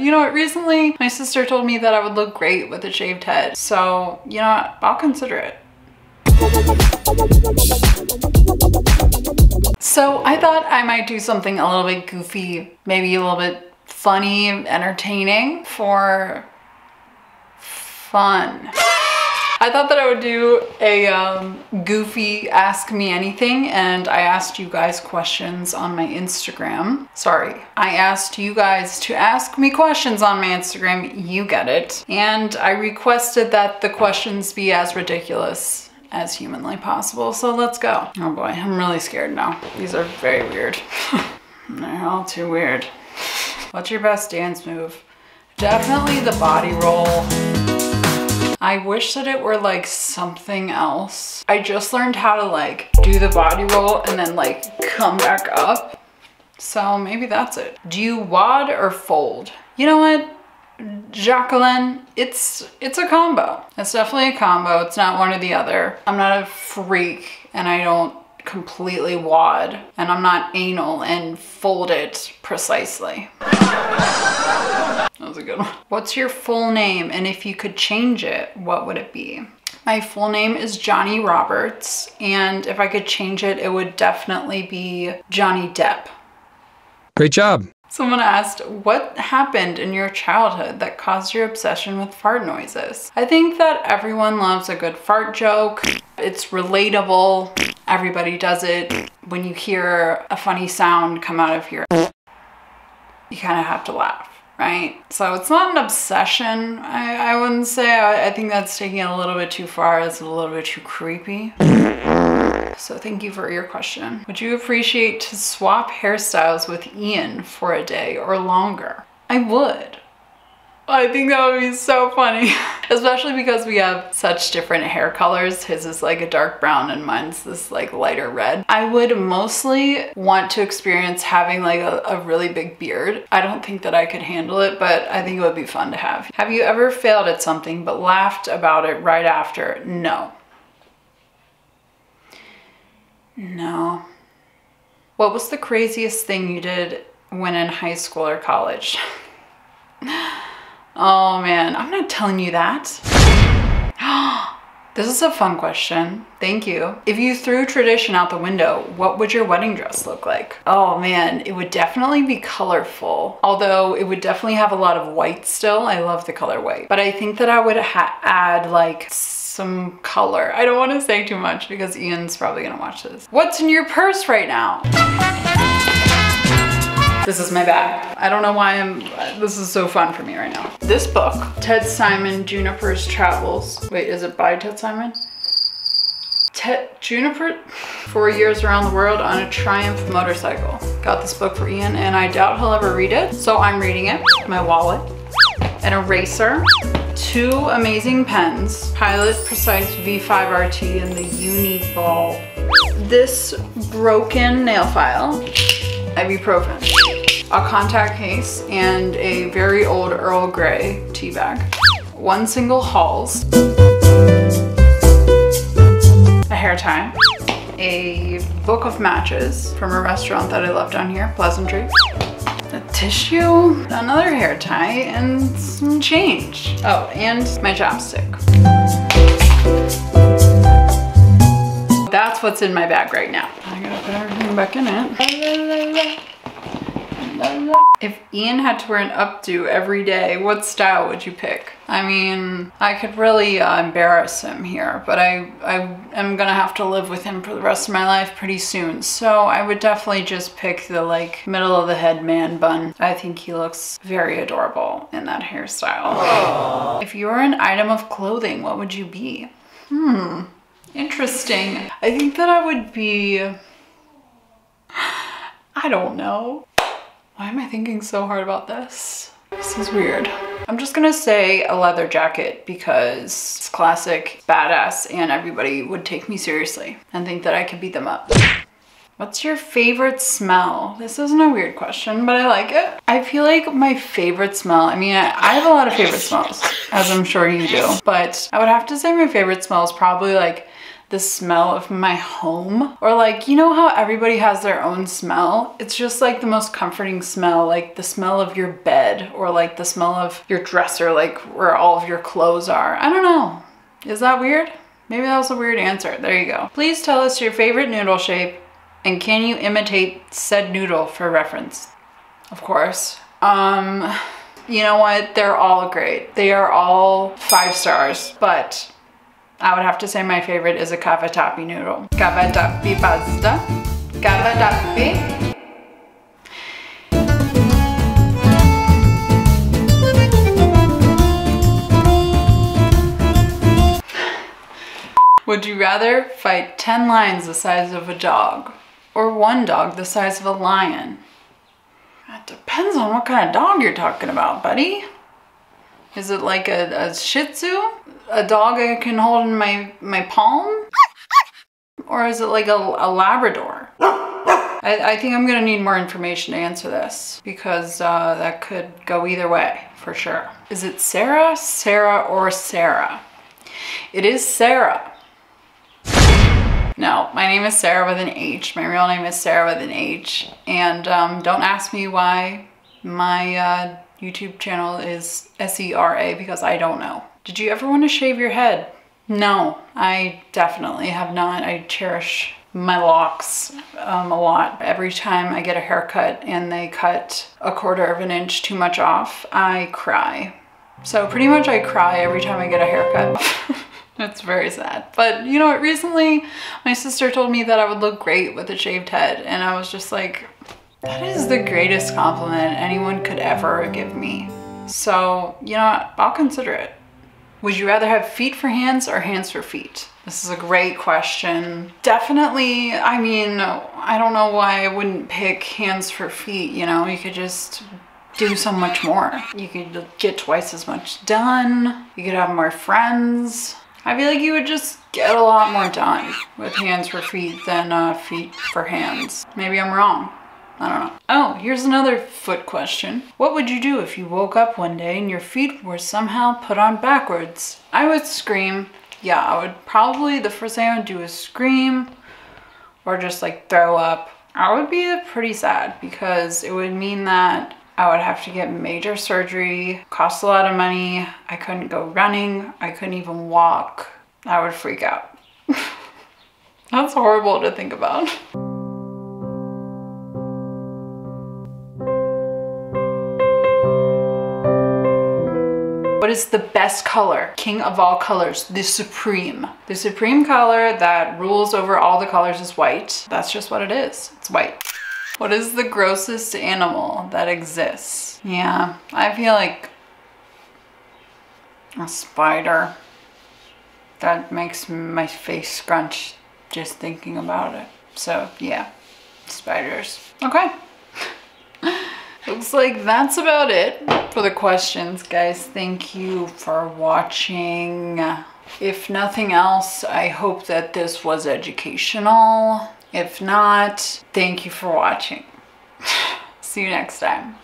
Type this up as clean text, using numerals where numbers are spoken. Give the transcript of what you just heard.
you know what, recently my sister told me that I would look great with a shaved head. So, you know what, I'll consider it. So I thought I might do something a little bit goofy, maybe a little bit funny, entertaining for fun. I thought that I would do a goofy Ask Me Anything, and I asked you guys questions on my Instagram. Sorry, I asked you guys to ask me questions on my Instagram, you get it. And I requested that the questions be as ridiculous as humanly possible, so let's go. Oh boy, I'm really scared now. These are very weird. They're all too weird. What's your best dance move? Definitely the body roll. I wish that it were like something else. I just learned how to like do the body roll and then like come back up. So maybe that's it. Do you wad or fold? You know what, Jacqueline, it's a combo. It's definitely a combo. It's not one or the other. I'm not a freak and I don't completely wad, and I'm not anal and fold it precisely. That was a good one. What's your full name, and if you could change it, what would it be? My full name is Johnny Roberts, and if I could change it, it would definitely be Johnny Depp. Great job. Someone asked, what happened in your childhood that caused your obsession with fart noises? I think that everyone loves a good fart joke. It's relatable. Everybody does it. When you hear a funny sound come out of your, you kind of have to laugh, right? So it's not an obsession, I wouldn't say. I think that's taking it a little bit too far. It's a little bit too creepy. So thank you for your question. Would you appreciate to swap hairstyles with Ian for a day or longer? I would. I think that would be so funny, especially because we have such different hair colors. His is like a dark brown and mine's this like lighter red. I would mostly want to experience having like a really big beard. I don't think that I could handle it, but I think it would be fun to have. Have you ever failed at something but laughed about it right after? No. No. What was the craziest thing you did when in high school or college? Oh man, I'm not telling you that. This is a fun question. Thank you. If you threw tradition out the window, what would your wedding dress look like? Oh man, it would definitely be colorful. Although it would definitely have a lot of white still. I love the color white. But I think that I would add like some color. I don't want to say too much because Ian's probably gonna watch this. What's in your purse right now? This is my bag. I don't know why this is so fun for me right now. This book, Ted Simon, Juniper's Travels. Wait, is it by Ted Simon? Juniper, 4 years around the world on a Triumph motorcycle. Got this book for Ian and I doubt he'll ever read it. So I'm reading it. My wallet, an eraser, 2 amazing pens, Pilot Precise V5 RT and the Uni Ball. This broken nail file, ibuprofen, a contact case, and a very old Earl Grey tea bag. 1 single Halls, a hair tie, a book of matches from a restaurant that I love down here, Pleasantry, a tissue, another hair tie, and some change. Oh, and my chapstick. That's what's in my bag right now. I gotta put everything back in it. If Ian had to wear an updo every day, what style would you pick? I mean, I could really embarrass him here, but I am gonna have to live with him for the rest of my life pretty soon. So I would definitely just pick the like middle of the head man bun. I think he looks very adorable in that hairstyle. Aww. If you were an item of clothing, what would you be? Interesting. I think that I would be, I don't know. Why am I thinking so hard about this? This is weird. I'm just gonna say a leather jacket because it's classic, badass, and everybody would take me seriously and think that I could beat them up. What's your favorite smell? This isn't a weird question, but I like it. I feel like my favorite smell, I mean, I have a lot of favorite smells, as I'm sure you do, but I would have to say my favorite smell is probably like the smell of my home. Or like, you know how everybody has their own smell? It's just like the most comforting smell, like the smell of your bed or like the smell of your dresser, like where all of your clothes are. I don't know. Is that weird? Maybe that was a weird answer. There you go. Please tell us your favorite noodle shape and can you imitate said noodle for reference? Of course. You know what? They're all great. They are all 5 stars, but I would have to say my favorite is a �𝒃𝓃𝒹 noodle. �𝒃𝓃𝒹 pasta. �𝒃𝓃𝒹. Would you rather fight 10 lions the size of a dog or 1 dog the size of a lion? That depends on what kind of dog you're talking about, buddy. Is it like a Shih Tzu? A dog I can hold in my palm? Or is it like a Labrador? I think I'm gonna need more information to answer this because that could go either way for sure. Is it Sarah, Sarah, or Sarah? It is Sarah. No, my name is Sarah with an H. My real name is Sarah with an H. And don't ask me why my YouTube channel is SERA because I don't know. Did you ever want to shave your head? No, I definitely have not. I cherish my locks a lot. Every time I get a haircut and they cut 1/4 of an inch too much off, I cry. So pretty much I cry every time I get a haircut. It's very sad. But you know what, recently my sister told me that I would look great with a shaved head and I was just like, that is the greatest compliment anyone could ever give me. So, you know what, I'll consider it. Would you rather have feet for hands or hands for feet? This is a great question. Definitely, I mean, I don't know why I wouldn't pick hands for feet, you know, you could just do so much more. You could get twice as much done. You could have more friends. I feel like you would just get a lot more done with hands for feet than feet for hands. Maybe I'm wrong. I don't know. Oh, here's another foot question. What would you do if you woke up one day and your feet were somehow put on backwards? I would scream. Yeah, I would probably, the first thing I would do is scream or just like throw up. I would be pretty sad because it would mean that I would have to get major surgery, cost a lot of money. I couldn't go running. I couldn't even walk. I would freak out. That's horrible to think about. What is the best color? King of all colors, the supreme. The supreme color that rules over all the colors is white. That's just what it is. It's white. What is the grossest animal that exists? Yeah, I feel like a spider. That makes my face scrunch just thinking about it. So yeah, spiders. Okay. Looks like that's about it for the questions, guys. Thank you for watching. If nothing else, I hope that this was educational. If not, thank you for watching. See you next time.